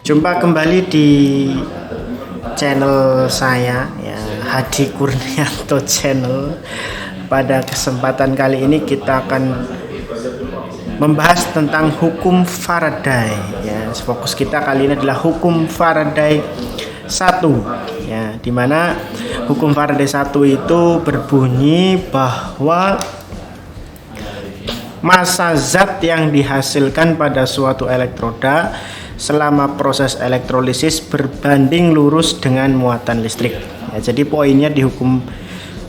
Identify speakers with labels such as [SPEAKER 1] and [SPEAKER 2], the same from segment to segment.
[SPEAKER 1] Jumpa kembali di channel saya ya, Hadi Kurnianto Channel. Pada kesempatan kali ini kita akan membahas tentang hukum Faraday ya. Fokus kita kali ini adalah hukum Faraday 1 ya, dimana hukum Faraday 1 itu berbunyi bahwa massa zat yang dihasilkan pada suatu elektroda selama proses elektrolisis berbanding lurus dengan muatan listrik ya. Jadi poinnya di hukum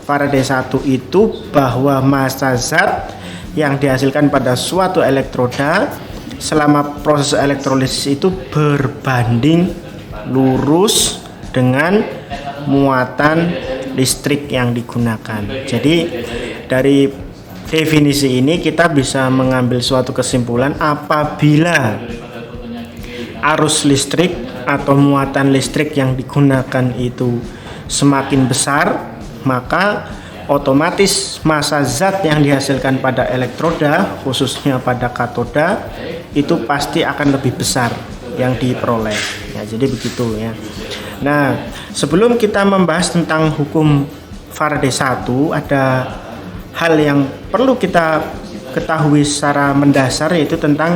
[SPEAKER 1] Faraday 1 itu bahwa massa zat yang dihasilkan pada suatu elektroda selama proses elektrolisis itu berbanding lurus dengan muatan listrik yang digunakan. Jadi dari definisi ini kita bisa mengambil suatu kesimpulan apabila arus listrik atau muatan listrik yang digunakan itu semakin besar, maka otomatis massa zat yang dihasilkan pada elektroda, khususnya pada katoda, itu pasti akan lebih besar yang diperoleh ya. Jadi begitu ya. Nah, sebelum kita membahas tentang hukum Faraday 1, ada hal yang perlu kita ketahui secara mendasar, yaitu tentang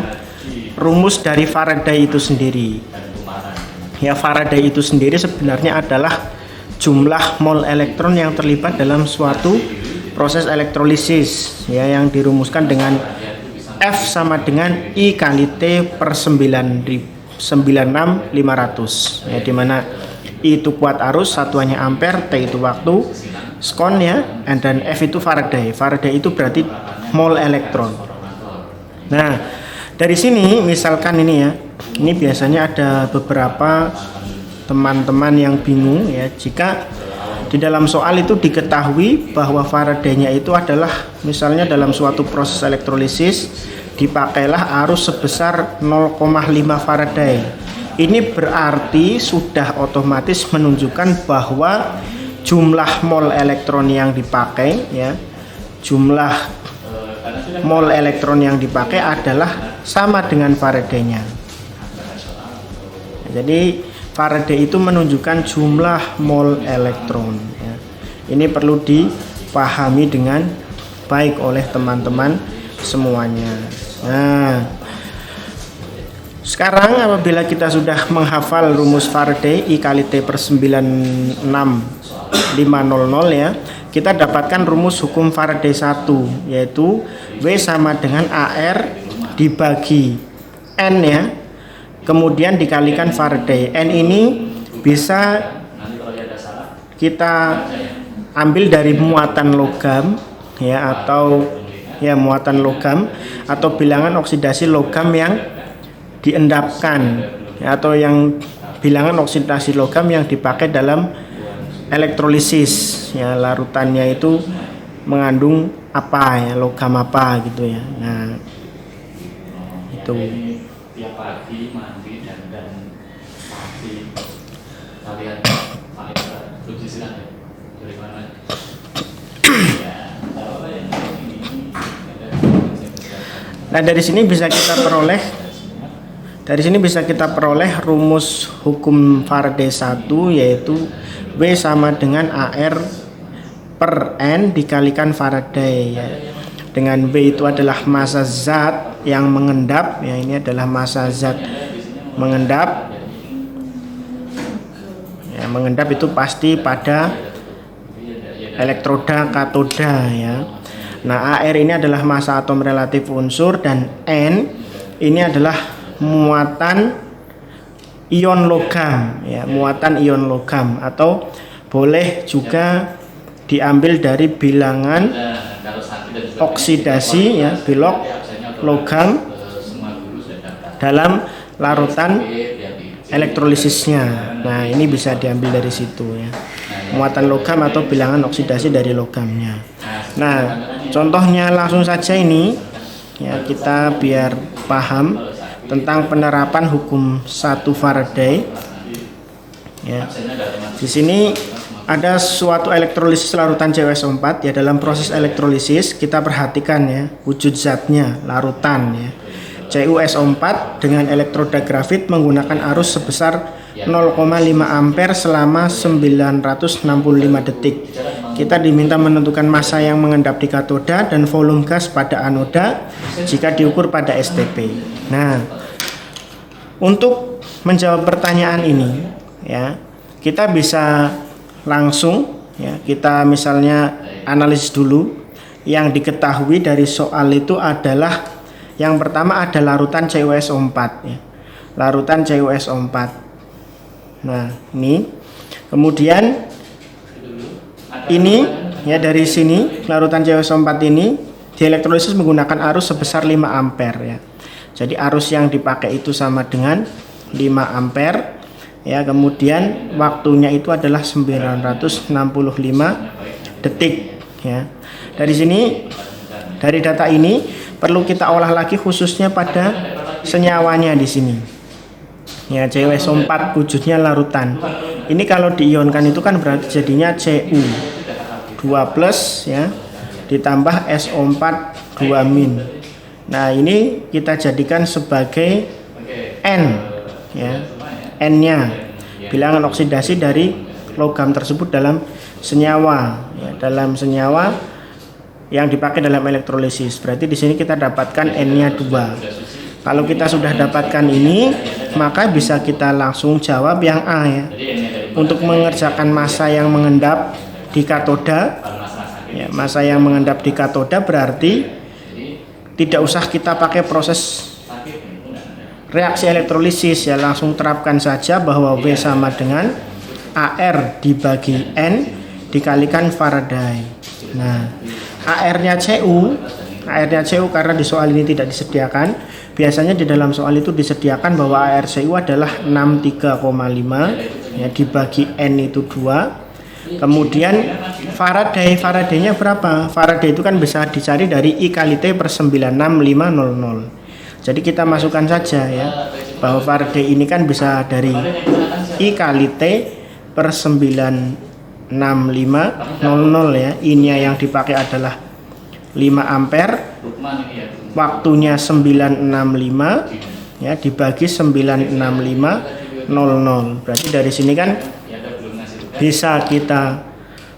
[SPEAKER 1] rumus dari Faraday itu sendiri. Ya, Faraday itu sendiri sebenarnya adalah jumlah mol elektron yang terlibat dalam suatu proses elektrolisis ya, yang dirumuskan dengan F sama dengan I kali T per 96500 ya, dimana I itu kuat arus, satuannya ampere, T itu waktu, skon ya, dan F itu Faraday. Faraday itu berarti mol elektron. Nah, dari sini misalkan ini ya, ini biasanya ada beberapa teman-teman yang bingung ya, jika di dalam soal itu diketahui bahwa Faraday-nya itu adalah misalnya dalam suatu proses elektrolisis dipakailah arus sebesar 0,5 Faraday. Ini berarti sudah otomatis menunjukkan bahwa jumlah mol elektron yang dipakai ya, jumlah mol elektron yang dipakai adalah sama dengan Faraday-nya. Jadi Faraday itu menunjukkan jumlah mol elektron ya. Ini perlu dipahami dengan baik oleh teman-teman semuanya. Nah, sekarang apabila kita sudah menghafal rumus Faraday I kali T per 96500 ya, kita dapatkan rumus hukum Faraday 1, yaitu W sama dengan AR dibagi N ya, kemudian dikalikan Faraday. N ini bisa kita ambil dari muatan logam ya, atau ya muatan logam atau bilangan oksidasi logam yang diendapkan ya, atau yang bilangan oksidasi logam yang dipakai dalam elektrolisis ya, larutannya itu mengandung apa ya, logam apa gitu ya. Nah, itu
[SPEAKER 2] tiap pagi mandi dan pagi kalian cuci silang ya, dari mana?
[SPEAKER 1] Nah, dari sini bisa kita peroleh rumus hukum Faraday 1, yaitu W sama dengan AR per N dikalikan Faraday ya. Dengan W itu adalah massa zat yang mengendap ya, ini adalah massa zat mengendap ya, mengendap itu pasti pada elektroda katoda ya. Nah, AR ini adalah massa atom relatif unsur, dan N ini adalah muatan ion logam ya, muatan ion logam, atau boleh juga diambil dari bilangan oksidasi ya, bilok logam dalam larutan elektrolisisnya. Nah, ini bisa diambil dari situ ya, muatan logam atau bilangan oksidasi dari logamnya. Nah, contohnya langsung saja ini ya, kita biar paham tentang penerapan hukum 1 Faraday ya. Di sini ada suatu elektrolisis larutan CuSO4 ya. Dalam proses elektrolisis kita perhatikan ya, wujud zatnya larutan ya. CuSO4 dengan elektroda grafit menggunakan arus sebesar 0,5 ampere selama 965 detik. Kita diminta menentukan massa yang mengendap di katoda dan volume gas pada anoda jika diukur pada STP. Nah, untuk menjawab pertanyaan ini ya, kita bisa langsung ya, kita misalnya analisis dulu. Yang diketahui dari soal itu adalah yang pertama ada larutan CuSO4 ya. Larutan CuSO4. Nah, ini. Kemudian ini ya, dari sini larutan CuSO4 ini dielektrolisis menggunakan arus sebesar 5 ampere ya. Jadi arus yang dipakai itu sama dengan 5 ampere ya. Kemudian waktunya itu adalah 965 detik ya. Dari sini, dari data ini perlu kita olah lagi khususnya pada senyawanya di sini. Ya, CuSO4 wujudnya larutan. Ini kalau diionkan itu kan berarti jadinya Cu2+ ya, ditambah SO4 2-. Nah, ini kita jadikan sebagai N ya. N-nya bilangan oksidasi dari logam tersebut dalam senyawa ya, dalam senyawa yang dipakai dalam elektrolisis. Berarti di sini kita dapatkan N-nya 2. Kalau kita sudah dapatkan ini, maka bisa kita langsung jawab yang A ya. Untuk mengerjakan massa yang mengendap di katoda ya, massa yang mengendap di katoda berarti tidak usah kita pakai proses reaksi elektrolisis ya, langsung terapkan saja bahwa W sama dengan AR dibagi N dikalikan Faraday. Nah, AR-nya Cu karena di soal ini tidak disediakan. Biasanya di dalam soal itu disediakan bahwa AR Cu adalah 63,5 ya, dibagi N itu 2. Kemudian Faraday-nya berapa? Faraday itu kan bisa dicari dari I kali T per 96500. Jadi kita masukkan saja ya, bahwa Faraday ini kan bisa dari I kali T per 96500 ya. I-nya yang dipakai adalah 5 ampere, waktunya 965 ya, dibagi 96500. Berarti dari sini kan bisa kita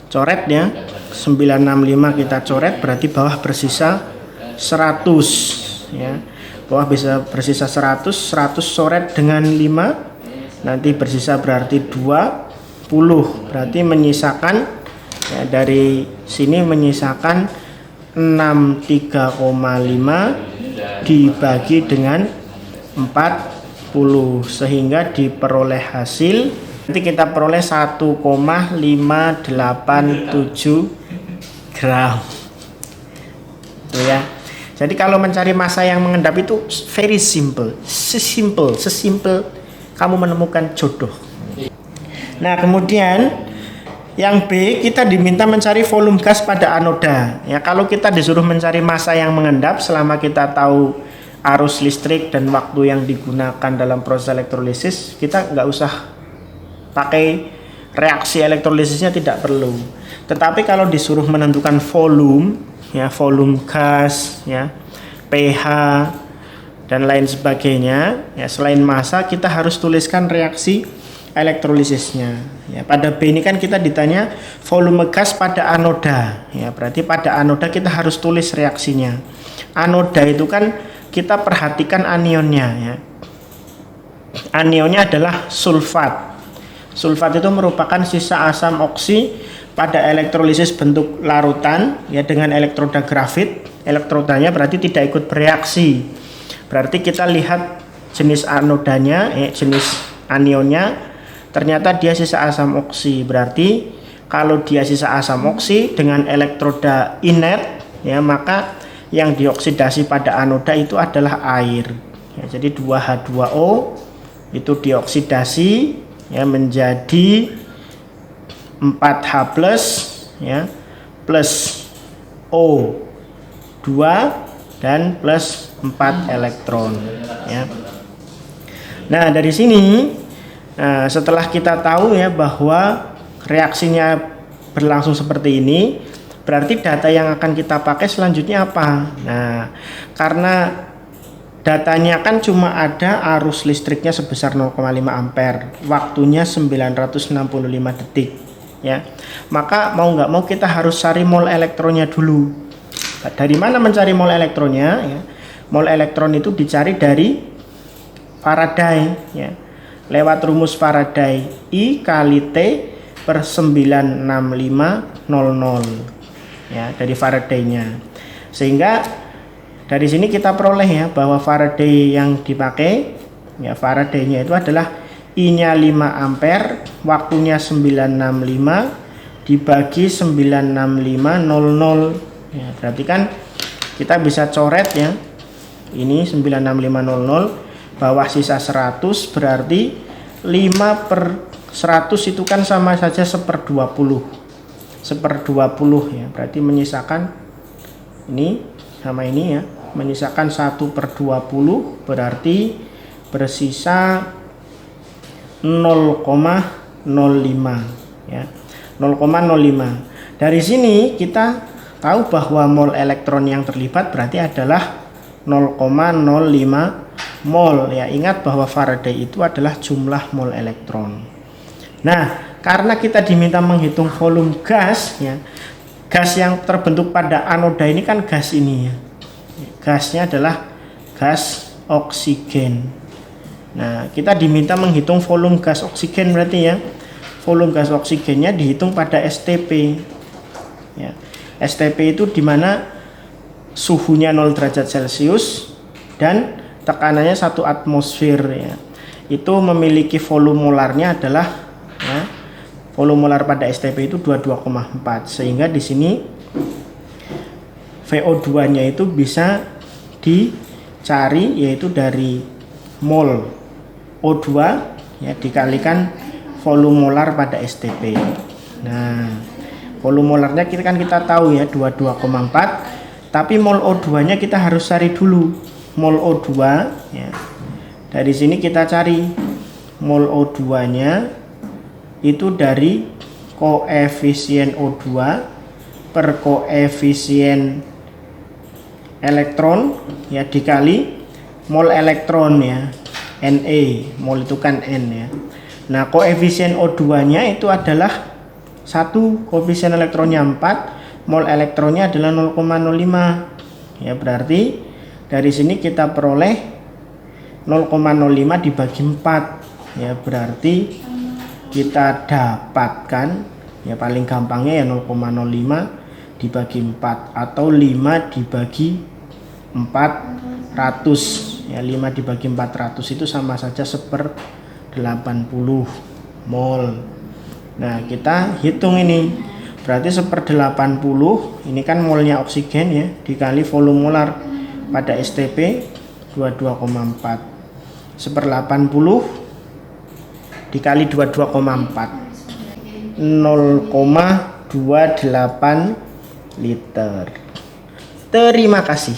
[SPEAKER 1] coret ya, 965 kita coret, berarti bawah bersisa 100 ya. Bawah bisa bersisa 100 coret dengan 5, nanti bersisa berarti 20, berarti menyisakan ya, dari sini menyisakan 63,5 dibagi dengan 40, sehingga diperoleh hasil, nanti kita peroleh 1,587 gram tuh ya. Jadi kalau mencari massa yang mengendap itu very simple, sesimpel kamu menemukan jodoh. Nah, kemudian yang B, kita diminta mencari volume gas pada anoda. Ya, kalau kita disuruh mencari massa yang mengendap, selama kita tahu arus listrik dan waktu yang digunakan dalam proses elektrolisis, kita nggak usah pakai reaksi elektrolisisnya, tidak perlu. Tetapi kalau disuruh menentukan volume, ya, volume gas, ya, pH dan lain sebagainya, ya, selain massa kita harus tuliskan reaksi elektrolisisnya. Ya, pada B ini kan kita ditanya volume gas pada anoda, ya, berarti pada anoda kita harus tulis reaksinya. Anoda itu kan kita perhatikan anionnya, ya. Anionnya adalah sulfat. Sulfat itu merupakan sisa asam oksi pada elektrolisis bentuk larutan, ya, dengan elektroda grafit. Elektrodanya berarti tidak ikut bereaksi. Berarti kita lihat jenis anodanya, jenis anionnya, ternyata dia sisa asam oksi. Berarti kalau dia sisa asam oksi dengan elektroda inert, ya, maka yang dioksidasi pada anoda itu adalah air. Ya, jadi 2H2O itu dioksidasi, ya, menjadi 4H+, ya, plus O2 dan plus 4 elektron, ya. Nah, dari sini setelah kita tahu, ya, bahwa reaksinya berlangsung seperti ini, berarti data yang akan kita pakai selanjutnya apa? Nah, karena datanya kan cuma ada arus listriknya sebesar 0,5 ampere, waktunya 965 detik ya. Maka mau nggak mau kita harus cari mol elektronnya dulu. Dari mana mencari mol elektronnya ya? Mol elektron itu dicari dari Faraday ya. Lewat rumus Faraday, I kali T per 96500 ya, dari Faraday-nya. Sehingga dari sini kita peroleh ya bahwa Faraday yang dipakai ya, Faraday-nya itu adalah I-nya 5 ampere, waktunya 965 dibagi 96500 ya, berarti kan kita bisa coret ya, ini 96500, bawah sisa 100, berarti 5 per 100 itu kan sama saja 1/20 ya, berarti menyisakan ini sama ini ya, menyisakan 1/20, berarti bersisa 0,05 ya, 0,05. Dari sini kita tahu bahwa mol elektron yang terlibat berarti adalah 0,05 mol ya. Ingat bahwa Faraday itu adalah jumlah mol elektron. Nah, karena kita diminta menghitung volume gas ya, gas yang terbentuk pada anoda ini kan gas ini ya, gasnya adalah gas oksigen. Nah, kita diminta menghitung volume gas oksigen, berarti ya volume gas oksigennya dihitung pada STP ya. STP itu dimana suhunya 0 derajat Celcius dan tekanannya 1 atmosfer ya. Itu memiliki volume molarnya adalah ya, volume molar pada STP itu 22,4, sehingga di sini VO2-nya itu bisa dicari yaitu dari mol O2 ya dikalikan volume molar pada STP. Nah, volume molarnya kita tahu ya 22,4, tapi mol O2-nya kita harus cari dulu. Mol O2 ya. Dari sini kita cari mol O2-nya itu dari koefisien O2 per koefisien elektron ya dikali mol elektron ya, Na, mol itu kan N ya. Nah, koefisien O2-nya itu adalah 1, koefisien elektronnya 4, mol elektronnya adalah 0,05 ya, berarti dari sini kita peroleh 0,05 dibagi 4 ya, berarti kita dapatkan ya paling gampangnya ya 0,05 dibagi 4 atau 5 dibagi 400 ya, 5 dibagi 400 itu sama saja 1/80 mol. Nah, kita hitung ini berarti 1/80 ini kan molnya oksigen ya dikali volume molar pada STP 22,4, 1/80 dikali 22,4, 0,28 liter. Terima kasih.